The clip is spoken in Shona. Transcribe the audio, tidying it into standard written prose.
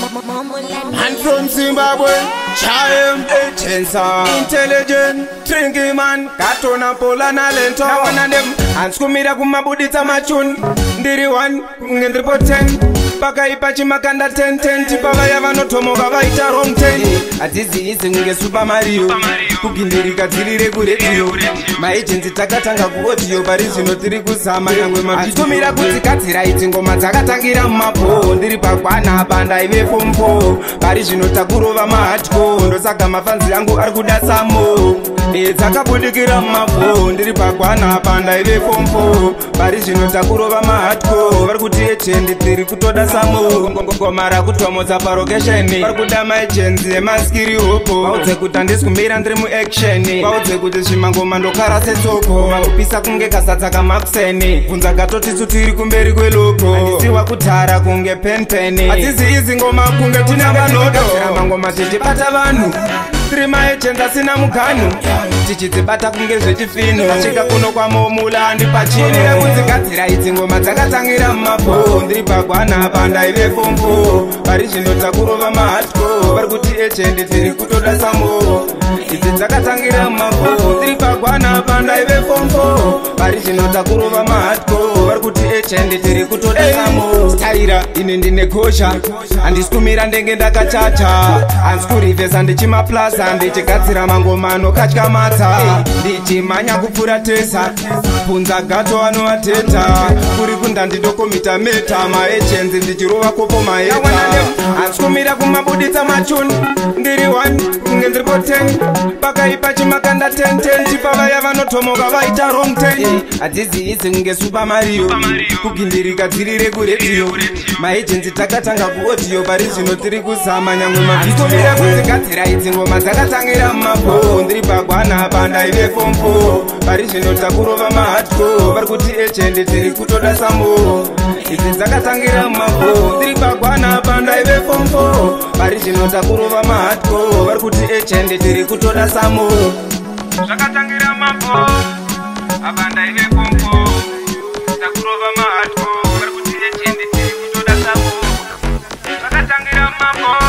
I'm from Zimbabwe, Chaim, Chensa, intelligent, drinking man, Katona Pola na Lento, one of them, and Skumira Kumabudita Machun, Diri one, Ngendripo 10, Paka Ipachi Makanda 10, Tipava Yavano Tomoga Vaita Rom 10, Atizi is in Super Mario, Kukindiri Zili Regulatio, my agency Takatanga Kuotio, Parisino Tirigusama, and Skumira Kutikati writing Gomatakagira Mapo, Diripakwana, Banda Ive Pompo, Parisino Takurova Matko, Ndosaka mafanzi yangu arikuda samo Zakabudikira mapo, Diripakwana, Banda Ive Pompo, Parisino Takurova Matko, Varkuti Echendi, Tirikutoda samo, Gomara Kutomoza Parokesheni, Varkuda my agency, Maskiri Hopo, Pauze Kutandiskumira Ndrimu Action, Pauze Kutishimango Mando Karasesoko, Pisa Kunge Kasataka Maxeni, Kunzakatoti Sutiri Kumberi Kweloko, Andisiwa Kutara Kunge Penpeni, Atizi Izi Ngoma Kunge Tinabanodo, Ngoma Tijipata Vanu, Trima Echenda Sina Mukanu, Tichitibata Kunge Zvechifino, Achika Kuno Kwa Momula Andi Pachini, Kuzikatira Izi Ngoma Takatangira Mapo, Ndripakwana Banda Ive Pompo, Parishino Takurova Matko, Varkuti Echendi Tiri Kutoda Samo, Izi Takatangira Mapo, Ndripakwana Banda Ive Pompo, Parishino Takurova Matko, Varkuti Echendi Tiri Kutoda Samo, Staira Inindine Kosha, Andiskumira Ndenge Ndakachacha, Anskurivesa Ndichima Plaza, Ndichikatsira Mangomano Kachkamata, Ndichimanya Kupura Tesa, Punza Gato Anoateta, Kurikunda Ndidokomita Meta, Ma Echenzi Ndichirova Kopo Maeta, Anskumira Kumabudita Machun, Ndiri 1, Ngendripo 10, Paka Ipachi Makanda 10, Tipava Yavano Tomoga Vaita Rom 10, Atizi Izi Nge Super Mario, Kukindirika Tiri Regulatio, Ma Agency Takatanga Kuotio, Parisino Tiri Kusama Nyanguma, Anskumira Kuzikatira Izi Ngoma Takatangira Mapo, Ndripakwana Banda Ive Pompo, Parisino Takurova Matko, Varkuti Echendi Tiri Kutoda Samo, Izi Takatangira Mapo, Ndripakwana Banda Ive Pompo, Parisino Takurova Matko, Varkuti Echendi Tiri Kutoda Samo, Takatangira Mapo, Banda Ive Pompo, Takurova Matko, Varkuti Echendi Tiri Kutoda Samo, Takatangira Mapo.